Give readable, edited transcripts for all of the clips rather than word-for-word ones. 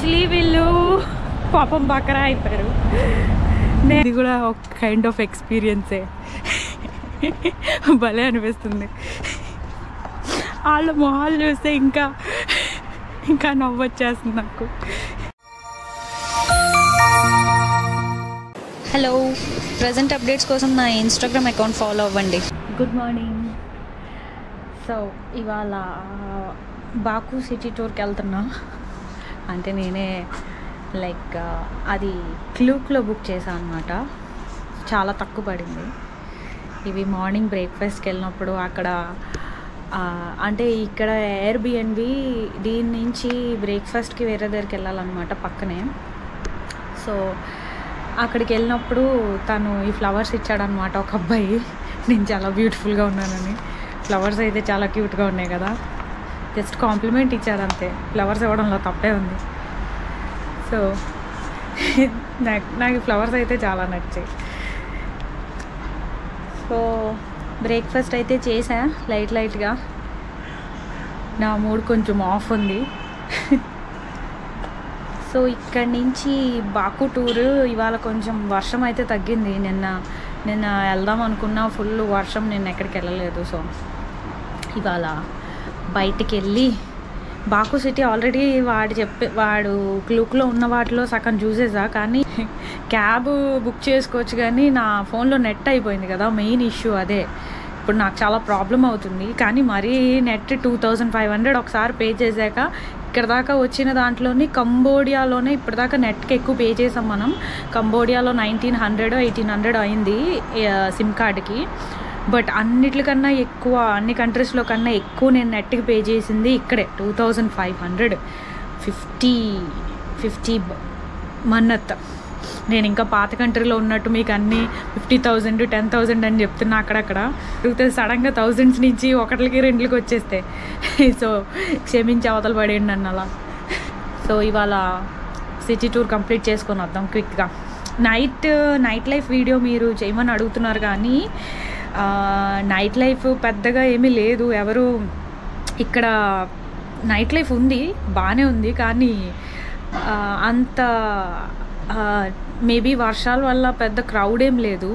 Actually వీళ్ళు పాపం బకరా అయిపోయారు. ఇది కూడా ఒక కైండ్ ఆఫ్ ఎక్స్పీరియన్సే. భలే అనిపిస్తుంది. వాళ్ళ మొహాలు చూస్తే ఇంకా నవ్వు వచ్చేస్తుంది నాకు. హలో, ప్రజెంట్ అప్డేట్స్ కోసం నా ఇన్స్టాగ్రామ్ అకౌంట్ ఫాలో అవ్వండి. Good morning. సో ఇవాళ బాకు సిటీ టూర్కి వెళ్తున్నా. అంటే నేనే లైక్ అది క్లూక్లో బుక్ చేశాను అనమాట. చాలా తక్కువ పడింది. ఇవి మార్నింగ్ బ్రేక్ఫాస్ట్కి వెళ్ళినప్పుడు అక్కడ అంటే ఇక్కడ ఎయిర్బిఎన్బి దీని నుంచి బ్రేక్ఫాస్ట్కి వేరే దగ్గరికి వెళ్ళాలన్నమాట పక్కనే. సో అక్కడికి వెళ్ళినప్పుడు తను ఈ ఫ్లవర్స్ ఇచ్చాడనమాట ఒక అబ్బాయి. నేను చాలా బ్యూటిఫుల్గా ఉన్నానని. ఫ్లవర్స్ అయితే చాలా క్యూట్గా ఉన్నాయి కదా. జస్ట్ కాంప్లిమెంట్ ఇచ్చాడు అంతే. ఫ్లవర్స్ ఇవ్వడంలో తప్పే ఉంది. సో నాకు ఫ్లవర్స్ అయితే చాలా నచ్చాయి. సో బ్రేక్ఫాస్ట్ అయితే చేసా లైట్గా. నా మూడ్ కొంచెం ఆఫ్ ఉంది. సో ఇక్కడి నుంచి బాకు టూరు ఇవాళ కొంచెం వర్షం అయితే తగ్గింది. నిన్న వెళ్దాం అనుకున్నా, ఫుల్ వర్షం, నిన్న ఎక్కడికి వెళ్ళలేదు. సో ఇవాళ బయటికి వెళ్ళి బాకు సిటీ ఆల్రెడీ వాడు క్లూక్లో ఉన్న వాటిలో సగం చూసేసా. కానీ క్యాబ్ బుక్ చేసుకోవచ్చు కానీ నా ఫోన్లో నెట్ అయిపోయింది కదా, మెయిన్ ఇష్యూ అదే. ఇప్పుడు నాకు చాలా ప్రాబ్లం అవుతుంది. కానీ మరీ నెట్ 2500 ఒకసారి పే చేశాక ఇక్కడ దాకా వచ్చిన దాంట్లోని కంబోడియాలోనే ఇప్పటిదాకా నెట్కి ఎక్కువ పే చేసాం మనం. కంబోడియాలో 1900 1800 అయింది సిమ్ కార్డ్కి. బట్ అన్నిటికన్నా ఎక్కువ, అన్ని కంట్రీస్లో కన్నా ఎక్కువ నేను నెట్కి పే చేసింది ఇక్కడే 2500 50 మన్నత్. నేను ఇంకా పాత కంట్రీలో ఉన్నట్టు మీకు అన్నీ 50,000 10,000 అని చెప్తున్నా. అక్కడక్కడ సడన్గా థౌజండ్స్ నుంచి 1కి 2కి వచ్చేస్తే. సో క్షమించి అవతల పడేయండి నన్ను అలా. సో ఇవాళ సిటీ టూర్ కంప్లీట్ చేసుకొని వద్దాం క్విక్గా. నైట్ లైఫ్ వీడియో మీరు చేయమని అడుగుతున్నారు కానీ నైట్ లైఫ్ పెద్దగా ఏమీ లేదు. ఎవరు ఇక్కడ నైట్ లైఫ్ ఉంది, బాగానే ఉంది. కానీ అంత మేబీ వర్షాల వల్ల పెద్ద క్రౌడ్ ఏం లేదు.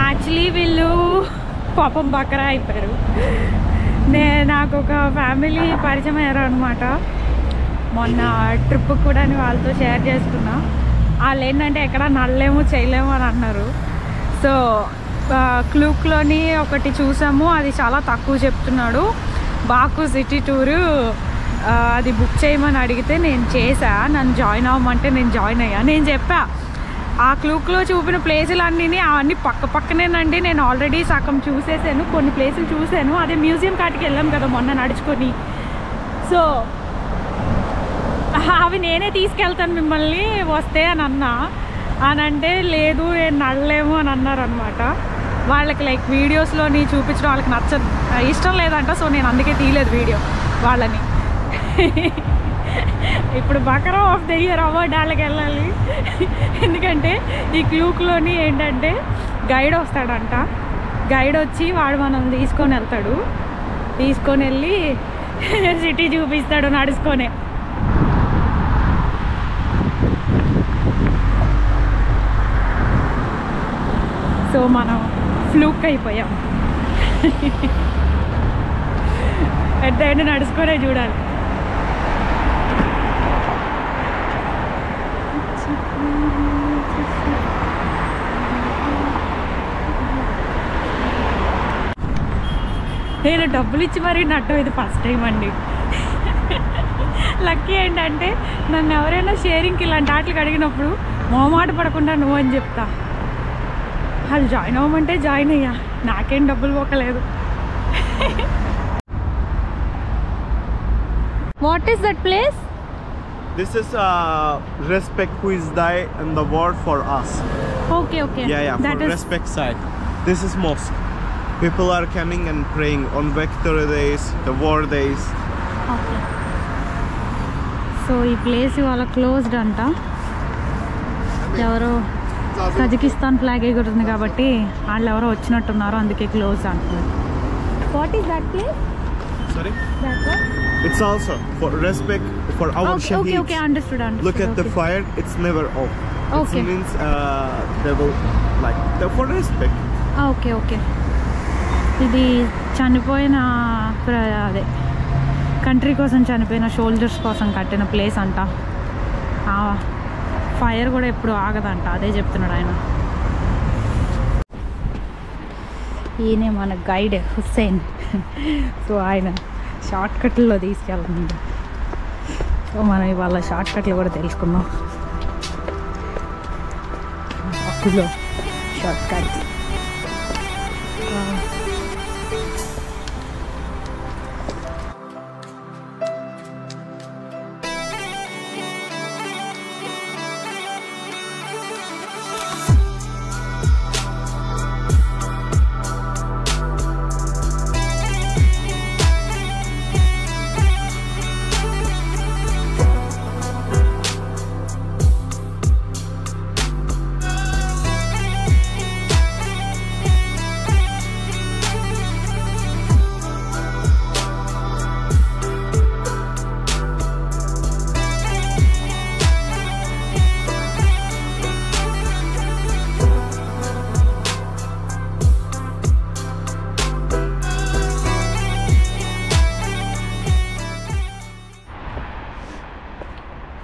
యాక్చువల్లీ వీళ్ళు పాపం బకరా అయిపోయారు. నాకు ఒక ఫ్యామిలీ పరిచయం అయ్యారు అనమాట. మొన్న ట్రిప్ కూడా వాళ్ళతో షేర్ చేసుకున్నా. వాళ్ళు ఏంటంటే ఎక్కడ నడలేము చేయలేము అని అన్నారు. సో క్లూక్లోని ఒకటి చూసాము, అది చాలా తక్కువ చెప్తున్నాడు. బాకు సిటీ టూరు అది బుక్ చేయమని అడిగితే నేను చేసా. నన్ను జాయిన్ అవ్వమంటే నేను జాయిన్ అయ్యా. నేను చెప్పా ఆ క్లూక్లో చూపిన ప్లేసులు అవన్నీ పక్కనేనండి. నేను ఆల్రెడీ సగం చూసేసాను, కొన్ని ప్లేసులు చూశాను. అదే మ్యూజియం కాటికి వెళ్ళాం కదా మొన్న నడుచుకొని. సో అవి నేనే తీసుకెళ్తాను మిమ్మల్ని వస్తే అని అన్నా. అని అంటే లేదు నేను నడలేము అని అన్నారు అనమాట. వాళ్ళకి లైక్ వీడియోస్లోని చూపించడం వాళ్ళకి ఇష్టం లేదంట. సో నేను అందుకే తీయలేదు వీడియో వాళ్ళని. ఇప్పుడు బకరా ఆఫ్ ద ఇయర్ అవార్డు వాళ్ళకి వెళ్ళాలి. ఎందుకంటే ఈ క్లూక్లోని ఏంటంటే గైడ్ వస్తాడంట. గైడ్ వచ్చి వాడు మనల్ని తీసుకొని వెళ్తాడు. తీసుకొని వెళ్ళి సిటీ చూపిస్తాడు నడుచుకొని. సో మనం ఫ్లూక్ అయిపోయాం. పెద్ద ఎండ నడుచుకొనే చూడాలి. నేను డబ్బులు ఇచ్చి మరీ నట్టం ఇది ఫస్ట్ టైం అండి. లక్కీ ఏంటంటే నన్ను ఎవరైనా షేరింగ్కి ఇలాంటి ఆటలకు అడిగినప్పుడు మొహమాట పడకుండా నువ్వు అని చెప్తా. వాళ్ళు జాయిన్ అవ్వమంటే జాయిన్ అయ్యా, నాకేం డబ్బులు పోకలేదు. What is that place? This is respect who is died in the war for us. Okay. Yeah, that for is respect side. This is mosque. People are coming and praying on victory days, the war days. Okay. So ఈ place ఇవాళ closed అంట. ఎవరో Kazakhstan flag ఎగురుతుంది కాబట్టి వాళ్ళు ఎవరో వచ్చినట్టున్నారు, అందుకే క్లోజ్ అంటున్నారు. What is that place? Sorry? That one? It's also for respect for our shaheeds. Okay, understood. Look at the fire, it's never off. Okay. It means they will like for respect. Okay ఇది చనిపోయిన అదే country కోసం చనిపోయిన షోల్జర్స్ కోసం కట్టిన place అంట. Fire కూడా ఎప్పుడు ఆగదంట, అదే చెప్తున్నాడు ఆయన. ఈయనే మన గైడ్ హుస్సేన్. సో ఆయన షార్ట్ కట్లో తీసుకెళ్ళండి. సో మనం ఇవాళ షార్ట్ కట్లు కూడా తెలుసుకుందాం. అప్పులో షార్ట్ కట్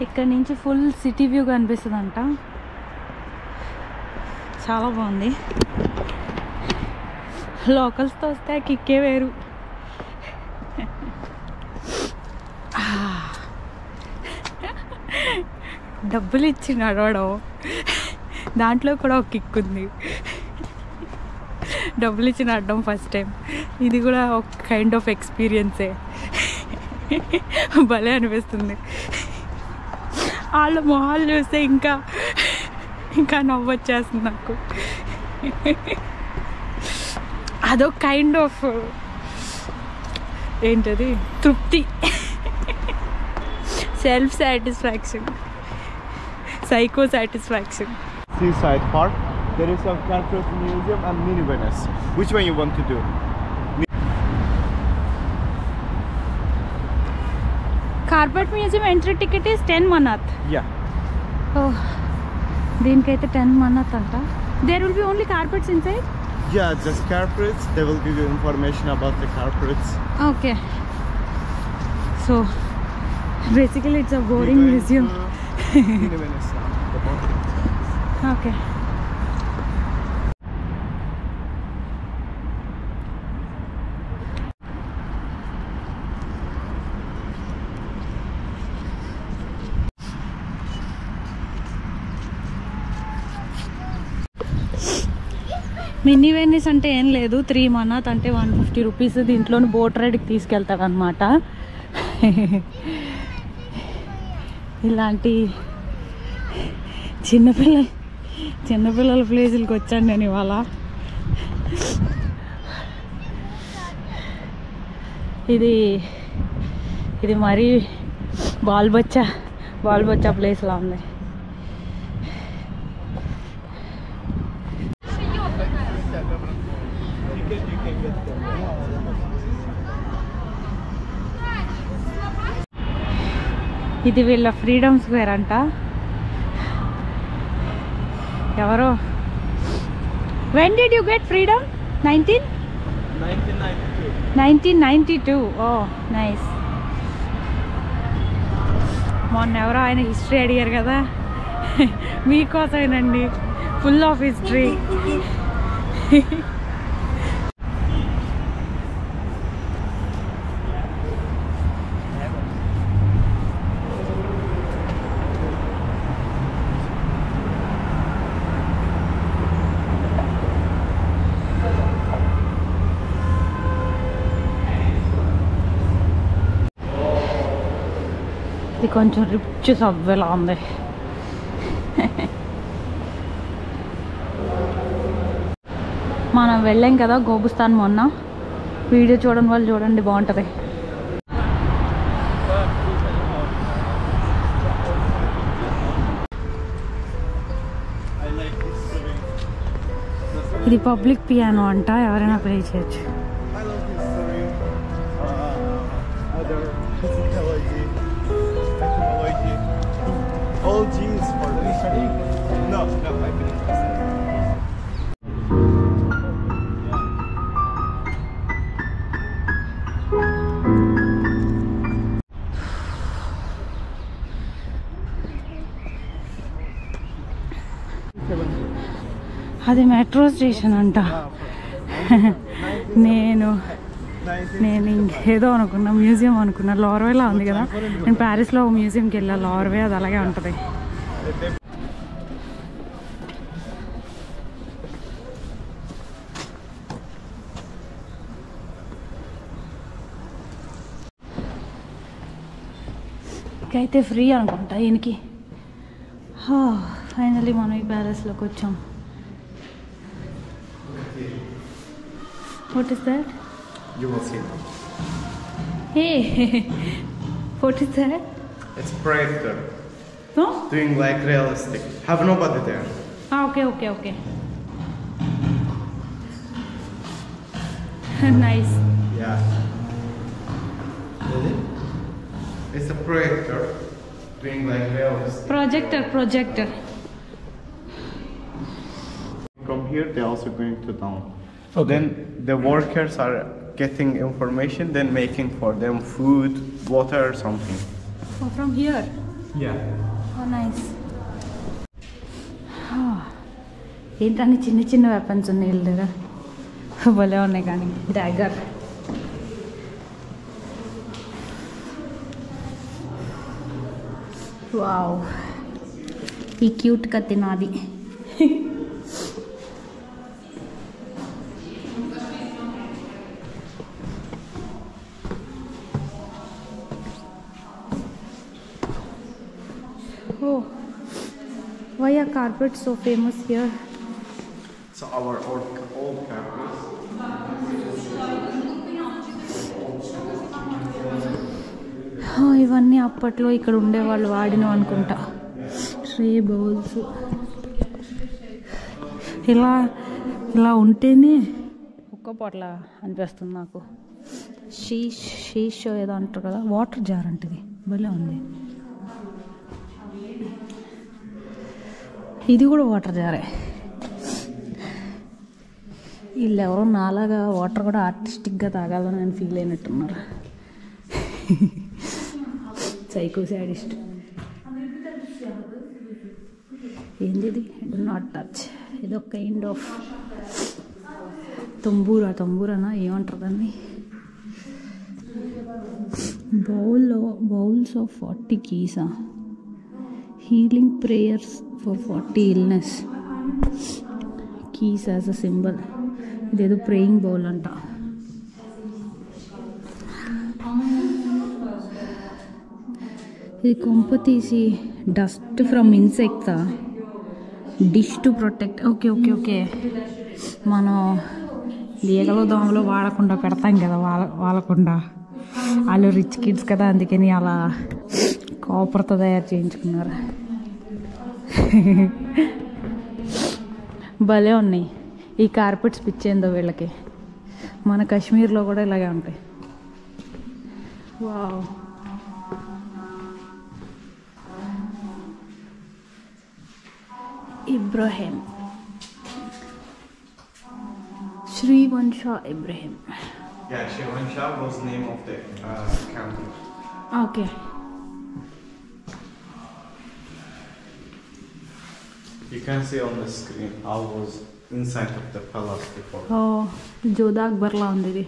ఇక్కడ నుంచి ఫుల్ సిటీ వ్యూ కనిపిస్తుంది అంట. చాలా బాగుంది. లోకల్స్తో వస్తే కిక్కే వేరు. డబ్బులు ఇచ్చి నడవడం, దాంట్లో కూడా ఒక కిక్ ఉంది. డబ్బులు ఇచ్చి నడడం ఫస్ట్ టైం, ఇది కూడా ఒక కైండ్ ఆఫ్ ఎక్స్పీరియన్సే. భలే అనిపిస్తుంది. వాళ్ళ మొహాలు చూస్తే ఇంకా నవ్వొచ్చేస్తుంది నాకు. అదొక కైండ్ ఆఫ్ ఏంటది తృప్తి, self satisfaction, psycho satisfaction. Seaside Park. There is a Carpet Museum and Mini Venice. Which one you want to do? Carpet museum entry ticket is 10 manat. Yeah. దీనికైతే 10 మనాత్ అంట. There will be only carpets inside? Yeah, just carpets. They will give you information about the carpets. Okay. So basically it's a boring museum. Mini Venice. The bottom. Okay. Mini Venice అంటే ఏం లేదు, 3 మనాత్ అంటే 150 rupees. దీంట్లోని boat రైడ్కి తీసుకెళ్తాడు అనమాట. ఇలాంటి చిన్నపిల్లల ప్లేసులకి వచ్చాను నేను ఇవాళ. ఇది మరీ బాల్ బొచ్చా ప్లేస్లా ఉంది. ఇది వీళ్ళ ఫ్రీడమ్ స్క్వేర్ అంట. ఎవరో when did you get freedom? 1992. Oh nice. మొన్న ఎవరో ఆయన హిస్టరీ అడిగారు కదా, మీకోసమేనండి, ఫుల్ ఆఫ్ హిస్టరీ. ఇది కొంచెం రిచ్ సబ్వేలా ఉంది. మనం వెళ్ళాం కదా గోబుస్తాన్ మొన్న, వీడియో చూడని వాళ్ళు చూడండి, బాగుంటుంది. ఇది పబ్లిక్ పియానో అంట, ఎవరైనా ప్లే చేయొచ్చు. weather, physiology, etymology. All G is for this. No, I finished. అది మెట్రో స్టేషన్ అంట. నేను ఇంకేదో అనుకున్నా, మ్యూజియం అనుకున్నా. లార్వేలా ఉంది కదా, నేను ప్యారిస్లో మ్యూజియంకి వెళ్ళా. లార్వే అది అలాగే ఉంటుంది. అయితే ఫ్రీ అనుకుంటా ఈయనకి. ఫైనలీ మనం ఈ ప్యాలెస్లోకి వచ్చాం. What is that? You will see. Hey, what is that? It's projector. No? Doing like realistic. Have nobody there. Okay. Nice. Yeah. It's a projector doing like realistic. Projector. From here, they're also going to town. Okay. Then the workers are getting information, then making for them food, water, or something. Oh, from here? Yeah. Oh, nice. ఏంటని చిన్న weapons ఉన్నాయి వీళ్ళ దగ్గర. భలే ఉన్నాయి కానీ. Dagar. Wow, ఈ cute కత్తి నాది. Oh, why are carpets so famous here? So our old carpets. ఇవన్నీ అప్పట్లో ఇక్కడ ఉండేవాళ్ళు వాడినవి అనుకుంటా. ట్రే బౌల్స్ ఇలా ఉంటేనే ఒక్క పొట్ల అనిపిస్తుంది నాకు. షీష్ ఏదో అంటారు కదా, వాటర్ జార్ అంటది. భలే ఉంది. ఇది కూడా వాటర్ జారే. వీళ్ళెవరో నాలాగా వాటర్ కూడా ఆర్టిస్టిక్గా తాగాలని నేను ఫీల్ అయినట్టున్నారు. Psycho sadist. ఏంది ఇది? Do not touch. ఇది ఒక కైండ్ ఆఫ్ తంబూరానా ఏమంటారు దాన్ని? Bowls of 40 keys. Healing prayers for 40 illness. Keys as a symbol. ఇదేదో ప్రేయింగ్ బౌల్ అంట. ఇది కొంప తీసి డస్ట్ ఫ్రమ్ ఇన్సెక్ట్సా? Dish to protect. ఓకే. మనం ఈగలు దోమలు వాడకుండా పెడతాం కదా, వాడకుండా. వాళ్ళు రిచ్ కిడ్స్ కదా, అందుకని అలా కాపర్తో తయారు చేయించుకున్నారు. భలే ఉన్నాయి ఈ కార్పెట్స్. పిచ్చేందో వీళ్ళకి. మన కాశ్మీర్లో కూడా ఇలాగే ఉంటాయి. Wow. Ibrahim. Srivansha Ibrahim. Yeah, Srivansha was name of the country. Okay. You can see on the screen how was inside of the palace before. Oh, Jodha Akbar la undi idi.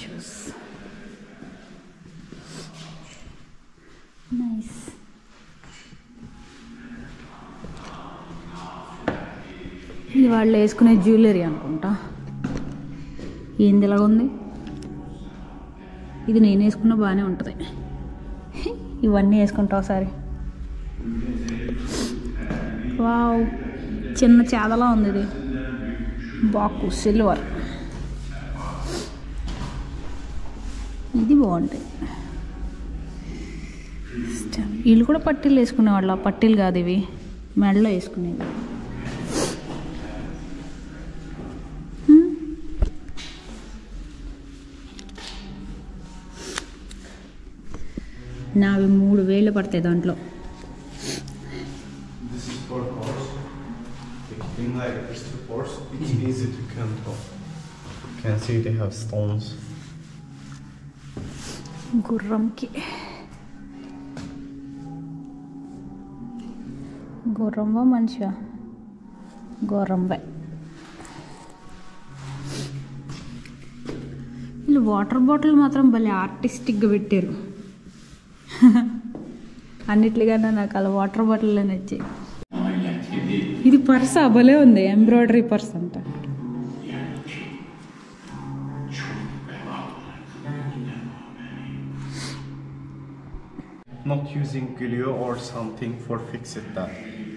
Choose. Nice. ఇది వాళ్ళు వేసుకునే jewellery అనుకుంటా. ఏంది ఇలాగ ఉంది? ఇది నేను వేసుకున్నా బాగానే ఉంటుంది. ఇవన్నీ వేసుకుంటా ఒకసారి. వావ్, చిన్న చేదలా ఉంది ఇది. బాకు సిల్వర్. ఇది బాగుంటాయి. వీళ్ళు కూడా పట్టీలు వేసుకునేవాళ్ళు. పట్టీలు కాదు ఇవి, మెడలో వేసుకునేవి. నావి 3000 పడతాయి దాంట్లో. This is for horse. In like this horse, it's easy to control. You can see they have stones. గుర్రంకి గుర్రంవా మనిషివా? గుర్రంవే. వీళ్ళు వాటర్ బాటిల్ మాత్రం భలే ఆర్టిస్టిక్గా పెట్టారు. అన్నిట్లుగా నాకు అలా వాటర్ బాటిల్లో నచ్చాయి. ఇది పర్స్ భలే ఉంది, ఎంబ్రాయిడరీ పర్స్ అంట. Not using glue or something for fix it that.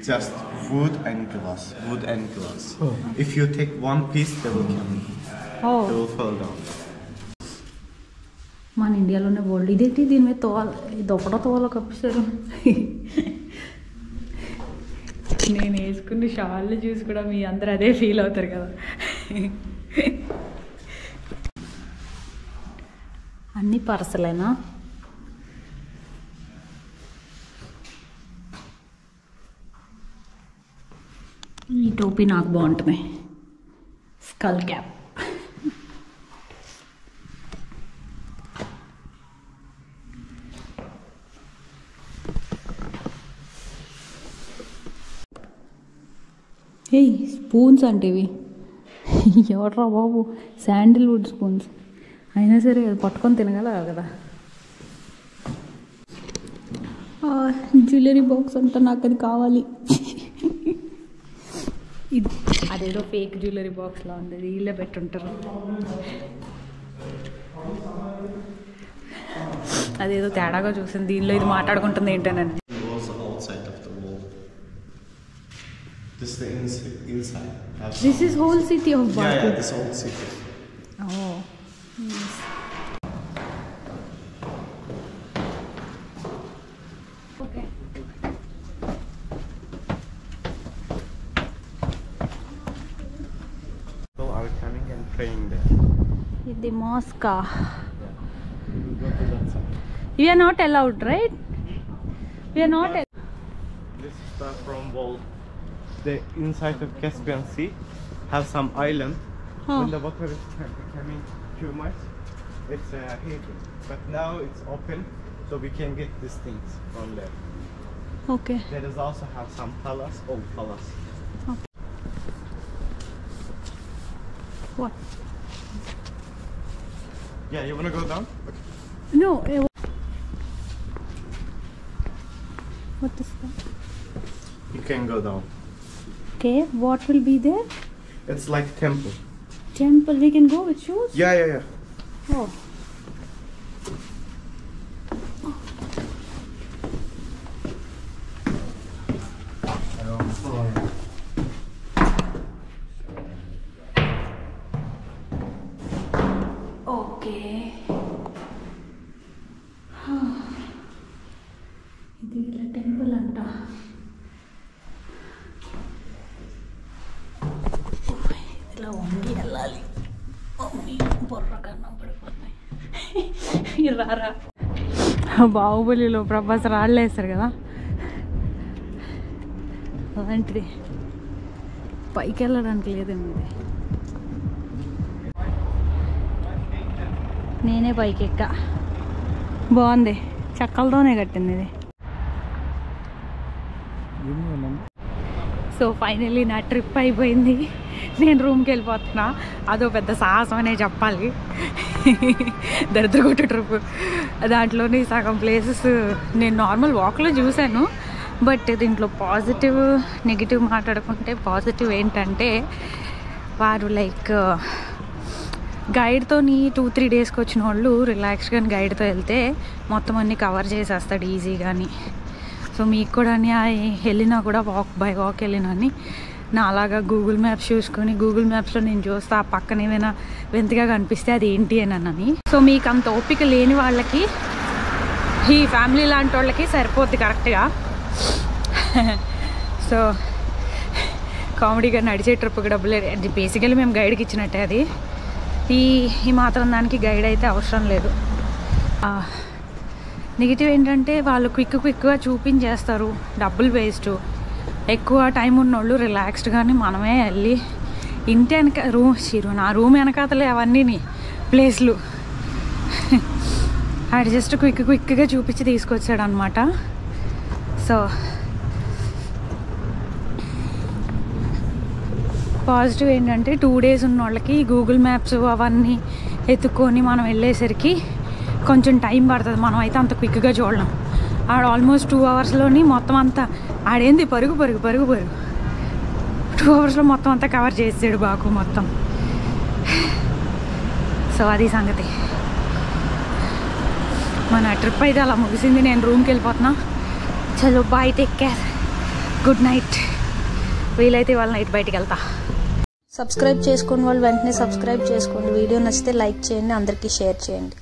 Just wood and glass. Wood and glass. Oh. If you take one piece, they will come. Oh. They will fall down. మన ఇండియాలోనే బోల్డ్. ఇదేంటి దీని మీద తోవలో కప్పిస్తారు. నేను వేసుకున్న షాళ్ళు చూసి కూడా మీ అందరు అదే ఫీల్ అవుతారు కదా. అన్ని పర్సలేనా? ఈ టోపీ నాకు బాగుంటుంది, స్కల్ క్యాప్. ఏ స్పూన్స్ అంటే ఇవి ఎవట్రా బాబు, శాండిల్వుడ్ స్పూన్స్. అయినా సరే అది పట్టుకొని తినగల కదా. జ్యువెలరీ బాక్స్ అంట, నాకు అది కావాలి. ఇది అదేదో ఫేక్ జ్యువెలరీ బాక్స్లో ఉంది, వీళ్ళే పెట్టుంటారు. అదేదో తేడాగా చూసింది, దీనిలో ఇది మాట్లాడుకుంటుంది ఏంటనని. This is the inside. This is whole city of Baku. Yeah, this whole city. Oh. Yes. Okay. People are coming and praying there. The mosque. Yeah. We go to that side. You are not allowed, right? We are not. This is the from wall. The inside of Caspian Sea have some island. When the water is coming too much, it's heavy. But now it's open, so we can get these things from there. Okay. There is also have some palace, old palace. Okay. What? Yeah, you wanna go down? Okay. No. What is that? You can go down. Okay. What will be there? It's like temple. Temple. We can go with shoes? Yeah. Oh. Okay. ఇది ఇలా temple అంట. ఇలా వంగి వెళ్ళాలి. బొర్రకన్నా పడిపోతాయి. రారా, బాహుబలిలో ప్రభాస్ రాళ్ళు వేస్తారు కదా, అలాంటిది. పైకి వెళ్ళడానికి లేదేమో ఇది. నేనే పైకి ఎక్కా. బాగుంది, చెక్కలతోనే కట్టింది ఇది. సో ఫైనల్లీ నా ట్రిప్ అయిపోయింది. నేను రూమ్కి వెళ్ళిపోతున్నా. అదో పెద్ద సాహసం అనే చెప్పాలి. దరిద్రగొట్టు ట్రిప్. దాంట్లోని సగం ప్లేసెస్ నేను నార్మల్ వాక్లో చూశాను. బట్ దీంట్లో పాజిటివ్ నెగిటివ్ మాట్లాడుకుంటే పాజిటివ్ ఏంటంటే వారు లైక్ గైడ్తోని 2-3 డేస్కి వచ్చిన వాళ్ళు రిలాక్స్గా గైడ్తో వెళ్తే మొత్తం అన్నీ కవర్ చేసేస్తాడు ఈజీగాని. సో మీకు కూడా వెళ్ళినా కూడా వాక్ బై వాక్ వెళ్ళినా నా అలాగా గూగుల్ మ్యాప్స్ చూసుకొని గూగుల్ మ్యాప్స్లో నేను చూస్తే ఆ పక్కన ఏమైనా వింతగా కనిపిస్తే అది ఏంటి అని. సో మీకు అంత ఓపిక లేని వాళ్ళకి, ఈ ఫ్యామిలీ లాంటి వాళ్ళకి సరిపోద్ది కరెక్ట్గా. సో కామెడీగా నడిచే ట్రిప్కి డబ్బులు అది బేసికలీ మేము గైడ్కి ఇచ్చినట్టే. అది ఈ మాత్రం దానికి గైడ్ అయితే అవసరం లేదు. నెగిటివ్ ఏంటంటే వాళ్ళు క్విక్గా చూపించేస్తారు, డబ్బులు వేస్ట్. ఎక్కువ టైం ఉన్నోళ్ళు రిలాక్స్డ్గానే మనమే వెళ్ళి ఇంటి వెనక నా రూమ్ వెనకాతలే అవన్నీ ప్లేస్లు ఆడు జస్ట్ క్విక్గా చూపించి తీసుకొచ్చాడు అనమాట. సో పాజిటివ్ ఏంటంటే 2 days ఉన్న వాళ్ళకి గూగుల్ మ్యాప్స్ అవన్నీ ఎత్తుక్కొని మనం వెళ్ళేసరికి కొంచెం టైం పడుతుంది. మనం అయితే అంత క్విక్గా చూడలేం. ఆడు ఆల్మోస్ట్ 2 hours మొత్తం అంతా ఆడేంది పరుగు 2 hours మొత్తం అంతా కవర్ చేసాడు బాకు మొత్తం. సో అది సంగతి. మన ట్రిప్ అయితే అలా ముగిసింది. నేను రూమ్కి వెళ్ళిపోతున్నా. చలో bye, take care, good night. వీలైతే వాళ్ళ నైట్ బయటికి వెళ్తా. సబ్స్క్రైబ్ చేసుకోండి వాళ్ళు వెంటనే సబ్స్క్రైబ్ చేసుకోండి. వీడియో నచ్చితే లైక్ చేయండి, అందరికీ షేర్ చేయండి.